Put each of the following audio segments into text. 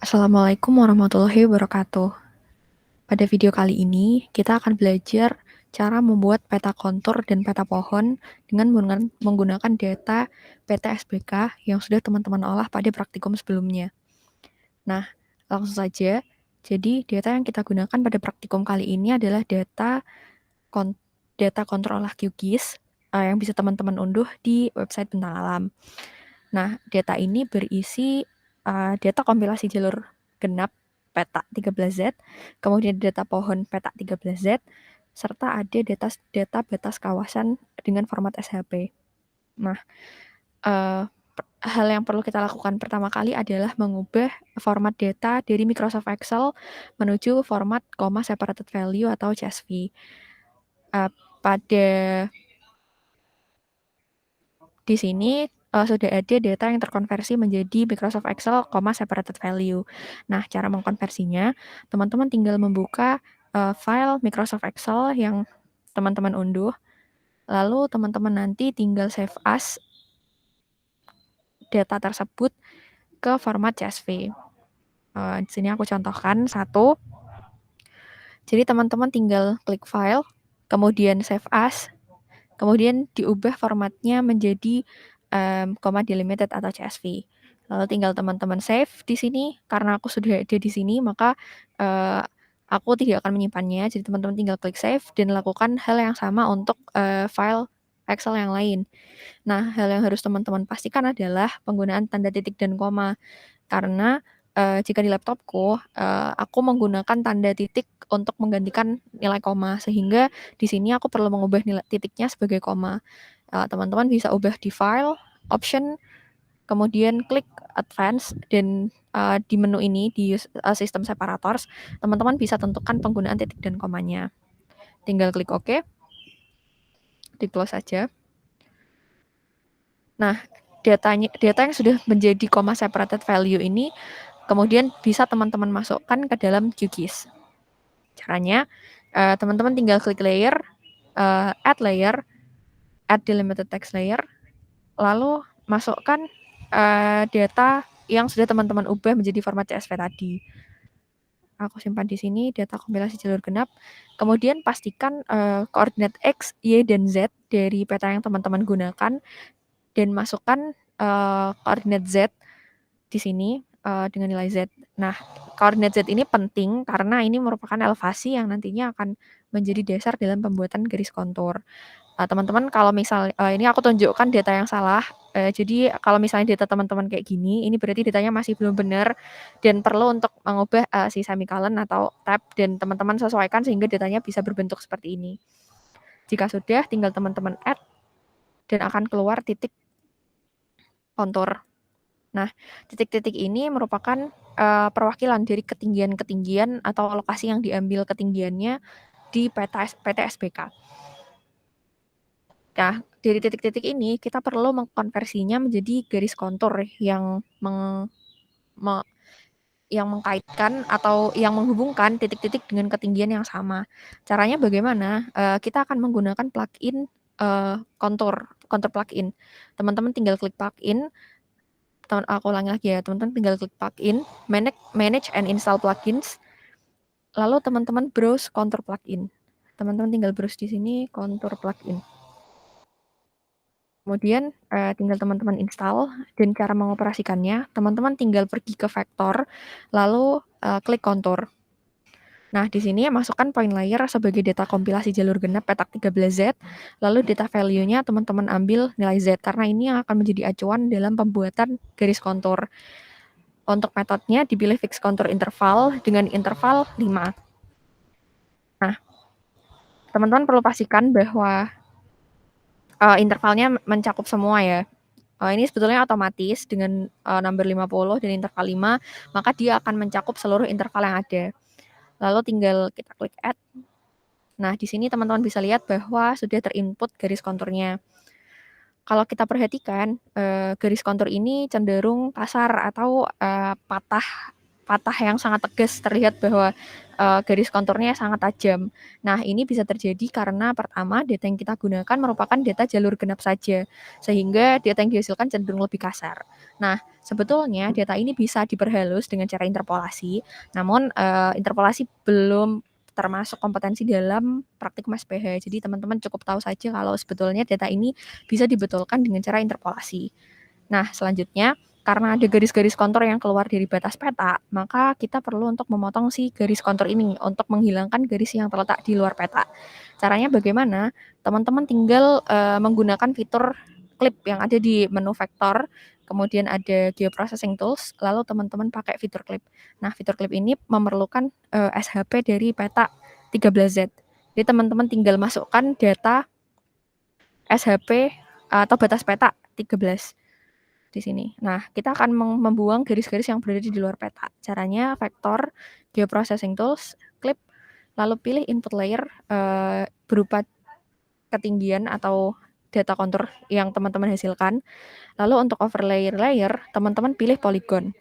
Assalamualaikum warahmatullahi wabarakatuh. Pada video kali ini, kita akan belajar cara membuat peta kontur dan peta pohon dengan menggunakan data PTSBK yang sudah teman-teman olah pada praktikum sebelumnya. Nah, langsung saja. Jadi, data yang kita gunakan pada praktikum kali ini adalah data kontur olah QGIS yang bisa teman-teman unduh di website Bentang Alam. Nah, data ini berisi data kompilasi jalur genap peta 13Z, kemudian data pohon peta 13Z, serta ada data batas kawasan dengan format SHP. Nah, hal yang perlu kita lakukan pertama kali adalah mengubah format data dari Microsoft Excel menuju format comma separated value atau CSV. Pada di sini sudah ada data yang terkonversi menjadi Microsoft Excel, separated value. Nah, cara mengkonversinya, teman-teman tinggal membuka file Microsoft Excel yang teman-teman unduh, lalu teman-teman nanti tinggal save as data tersebut ke format CSV. Di sini aku contohkan satu. Jadi teman-teman tinggal klik file, kemudian save as, kemudian diubah formatnya menjadi comma delimited atau CSV. Lalu tinggal teman-teman save di sini. Karena aku sudah ada di sini, maka aku tidak akan menyimpannya. Jadi teman-teman tinggal klik save dan lakukan hal yang sama untuk file Excel yang lain. Nah, hal yang harus teman-teman pastikan adalah penggunaan tanda titik dan koma. Karena jika di laptopku, aku menggunakan tanda titik untuk menggantikan nilai koma, sehingga di sini aku perlu mengubah nilai titiknya sebagai koma. Teman-teman bisa ubah di file, option, kemudian klik advance, dan di menu ini, di sistem separators, teman-teman bisa tentukan penggunaan titik dan komanya. Tinggal klik OK, di close saja. Nah, data yang sudah menjadi comma separated value ini kemudian bisa teman-teman masukkan ke dalam QGIS. Caranya, teman-teman tinggal klik layer, add delimited text layer, lalu masukkan data yang sudah teman-teman ubah menjadi format CSV tadi. Aku simpan di sini data kompilasi jalur genap. Kemudian pastikan koordinat X, Y, dan Z dari peta yang teman-teman gunakan dan masukkan koordinat Z di sini dengan nilai Z. Nah, koordinat Z ini penting karena ini merupakan elevasi yang nantinya akan menjadi dasar dalam pembuatan garis kontur. Teman-teman kalau misal ini aku tunjukkan data yang salah. Jadi kalau misalnya data teman-teman kayak gini, ini berarti datanya masih belum benar dan perlu untuk mengubah si semicolon atau tab dan teman-teman sesuaikan sehingga datanya bisa berbentuk seperti ini. Jika sudah, tinggal teman-teman add dan akan keluar titik kontur. Nah, titik-titik ini merupakan perwakilan dari ketinggian-ketinggian atau lokasi yang diambil ketinggiannya di PT SBK. Nah, dari titik-titik ini kita perlu mengkonversinya menjadi garis kontur yang mengkaitkan atau yang menghubungkan titik-titik dengan ketinggian yang sama. Caranya bagaimana? Kita akan menggunakan plugin kontur plugin. Teman-teman tinggal klik plugin. Aku ulangi lagi ya, teman-teman tinggal klik plugin, manage and install plugins, lalu teman-teman browse kontur plugin. Teman-teman tinggal browse di sini kontur plugin. Kemudian tinggal teman-teman install dan cara mengoperasikannya, teman-teman tinggal pergi ke vektor, lalu klik kontur. Nah, di sini masukkan point layer sebagai data kompilasi jalur genap petak 13Z, lalu data value-nya teman-teman ambil nilai Z, karena ini yang akan menjadi acuan dalam pembuatan garis kontur. Untuk metodenya dipilih fixed contour interval dengan interval 5. Nah, teman-teman perlu pastikan bahwa intervalnya mencakup semua ya. Ini sebetulnya otomatis dengan number 50 dan interval 5, maka dia akan mencakup seluruh interval yang ada. Lalu tinggal kita klik add. Nah, di sini teman-teman bisa lihat bahwa sudah terinput garis konturnya. Kalau kita perhatikan, garis kontur ini cenderung kasar atau patah yang sangat tegas, terlihat bahwa garis konturnya sangat tajam. Nah, ini bisa terjadi karena pertama data yang kita gunakan merupakan data jalur genap saja, sehingga data yang dihasilkan cenderung lebih kasar. Nah, sebetulnya data ini bisa diperhalus dengan cara interpolasi, namun interpolasi belum termasuk kompetensi dalam praktik Mas PH. Jadi teman-teman cukup tahu saja kalau sebetulnya data ini bisa dibetulkan dengan cara interpolasi. Nah, selanjutnya karena ada garis-garis kontur yang keluar dari batas peta, maka kita perlu untuk memotong si garis kontur ini untuk menghilangkan garis yang terletak di luar peta. Caranya bagaimana? Teman-teman tinggal menggunakan fitur clip yang ada di menu vektor, kemudian ada geoprocessing tools, lalu teman-teman pakai fitur clip. Nah, fitur clip ini memerlukan SHP dari peta 13Z. Jadi teman-teman tinggal masukkan data SHP atau batas peta 13 di sini. Nah, kita akan membuang garis-garis yang berada di luar peta. Caranya vektor, geoprocessing tools, clip, lalu pilih input layer berupa ketinggian atau data kontur yang teman-teman hasilkan. Lalu untuk overlay layer, teman-teman pilih polygon.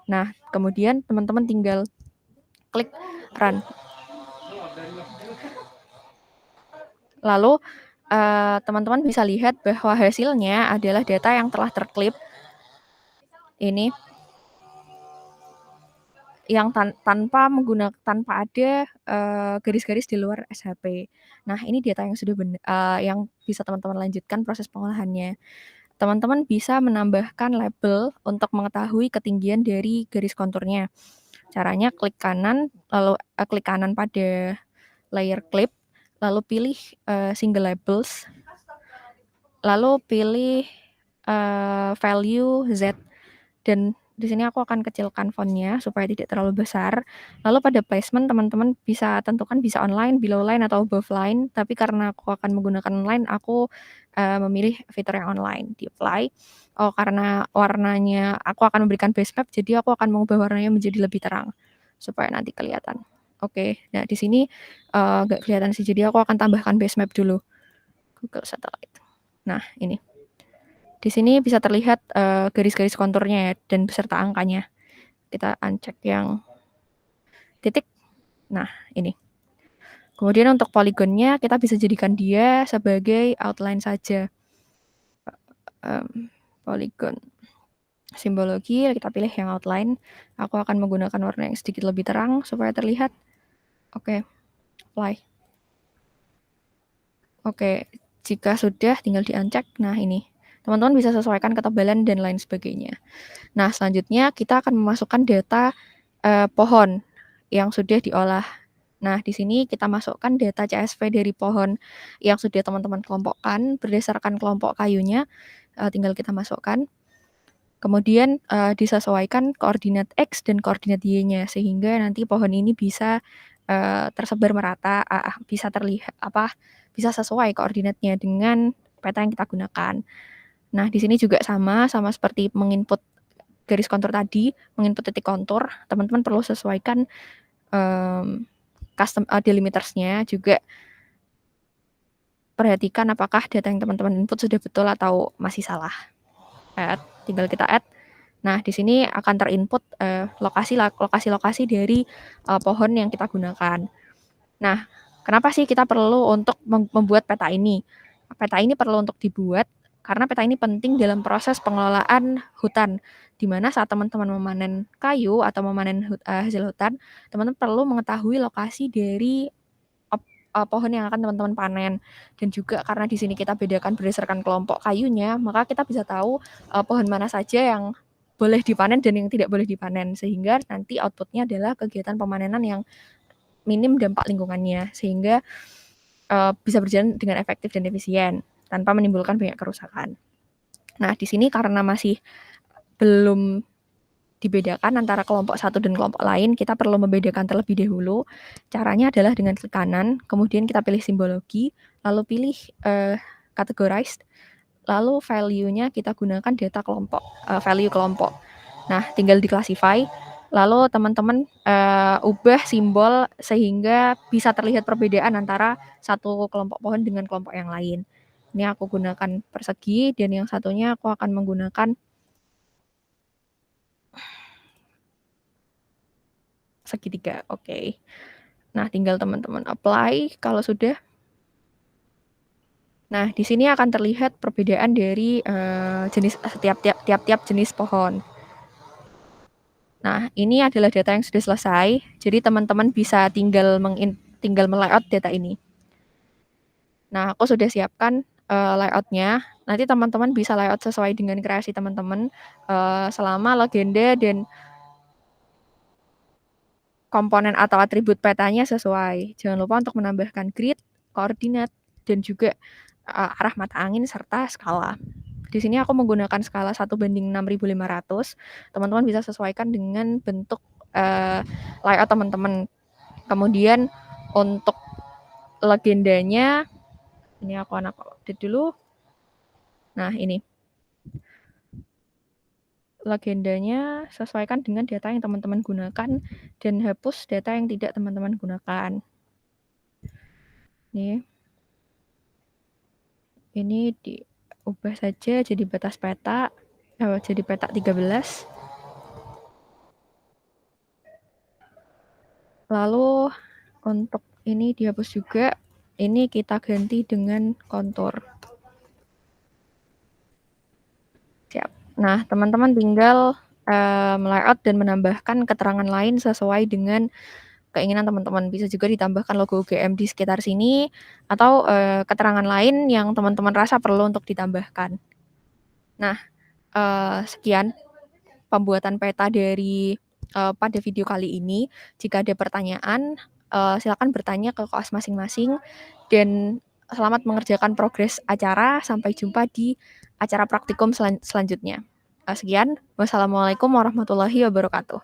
Nah, kemudian teman-teman tinggal klik run. Lalu teman-teman bisa lihat bahwa hasilnya adalah data yang telah terklip ini yang tanpa ada garis-garis di luar SHP. Nah, ini data yang sudah yang bisa teman-teman lanjutkan proses pengolahannya. Teman-teman bisa menambahkan label untuk mengetahui ketinggian dari garis konturnya. Caranya klik kanan, lalu klik kanan pada layer clip, lalu pilih single labels, lalu pilih value Z, dan di sini aku akan kecilkan fontnya supaya tidak terlalu besar. Lalu pada placement teman-teman bisa tentukan bisa online, below line, atau above line. Tapi karena aku akan menggunakan online, aku memilih fitur yang online. Di apply. Oh, karena warnanya aku akan memberikan base map, jadi aku akan mengubah warnanya menjadi lebih terang supaya nanti kelihatan. Oke, nah di sini nggak kelihatan sih, jadi aku akan tambahkan base map dulu. Google Satellite. Nah, ini. Di sini bisa terlihat garis-garis konturnya ya, dan beserta angkanya. Kita uncheck yang titik. Nah, ini. Kemudian untuk poligonnya kita bisa jadikan dia sebagai outline saja. Polygon simbologi, kita pilih yang outline. Aku akan menggunakan warna yang sedikit lebih terang supaya terlihat. Oke, apply. Oke, jika sudah tinggal di-uncheck. Nah, ini. Teman-teman bisa sesuaikan ketebalan dan lain sebagainya. Nah, selanjutnya kita akan memasukkan data pohon yang sudah diolah. Nah, di sini kita masukkan data CSV dari pohon yang sudah teman-teman kelompokkan berdasarkan kelompok kayunya, tinggal kita masukkan. Kemudian disesuaikan koordinat X dan koordinat Y-nya sehingga nanti pohon ini bisa tersebar merata, bisa terlihat bisa sesuai koordinatnya dengan peta yang kita gunakan. Nah, di sini juga sama seperti menginput garis kontur tadi, menginput titik kontur, teman-teman perlu sesuaikan custom delimitersnya juga. Perhatikan apakah data yang teman-teman input sudah betul atau masih salah. Add, tinggal kita add. Nah, di sini akan terinput lokasi-lokasi dari pohon yang kita gunakan. Nah, kenapa sih kita perlu untuk membuat peta ini? Peta ini perlu untuk dibuat karena peta ini penting dalam proses pengelolaan hutan, di mana saat teman-teman memanen kayu atau memanen hasil hutan, teman-teman perlu mengetahui lokasi dari pohon yang akan teman-teman panen. Dan juga karena di sini kita bedakan berdasarkan kelompok kayunya, maka kita bisa tahu pohon mana saja yang boleh dipanen dan yang tidak boleh dipanen, sehingga nanti outputnya adalah kegiatan pemanenan yang minim dampak lingkungannya, sehingga bisa berjalan dengan efektif dan efisien tanpa menimbulkan banyak kerusakan. Nah, di sini karena masih belum dibedakan antara kelompok satu dan kelompok lain, kita perlu membedakan terlebih dahulu. Caranya adalah dengan klik kanan, kemudian kita pilih simbologi, lalu pilih categorized, lalu value-nya kita gunakan data kelompok, value kelompok. Nah, tinggal di-classify, lalu teman-teman ubah simbol sehingga bisa terlihat perbedaan antara satu kelompok pohon dengan kelompok yang lain. Ini aku gunakan persegi, dan yang satunya aku akan menggunakan segitiga. Oke. Nah, tinggal teman-teman apply kalau sudah. Nah, di sini akan terlihat perbedaan dari jenis tiap-tiap jenis pohon. Nah, ini adalah data yang sudah selesai. Jadi teman-teman bisa tinggal melayout data ini. Nah, aku sudah siapkan layoutnya. Nanti teman-teman bisa layout sesuai dengan kreasi teman-teman selama legenda dan komponen atau atribut petanya sesuai. Jangan lupa untuk menambahkan grid, koordinat, dan juga arah mata angin serta skala. Di sini aku menggunakan skala 1:6500. Teman-teman bisa sesuaikan dengan bentuk layout teman-teman. Kemudian untuk legendanya, ini aku update dulu. Nah, ini. Legendanya sesuaikan dengan data yang teman-teman gunakan dan hapus data yang tidak teman-teman gunakan. Ini diubah saja jadi batas peta, jadi peta 13. Lalu untuk ini dihapus juga, ini kita ganti dengan kontur. Siap. Nah, teman-teman tinggal melayout dan menambahkan keterangan lain sesuai dengan keinginan teman-teman. Bisa juga ditambahkan logo UGM di sekitar sini, atau keterangan lain yang teman-teman rasa perlu untuk ditambahkan. Nah, sekian pembuatan peta dari pada video kali ini. Jika ada pertanyaan, silakan bertanya ke koas masing-masing, dan selamat mengerjakan progres acara. Sampai jumpa di acara praktikum selanjutnya. Sekian, wassalamualaikum warahmatullahi wabarakatuh.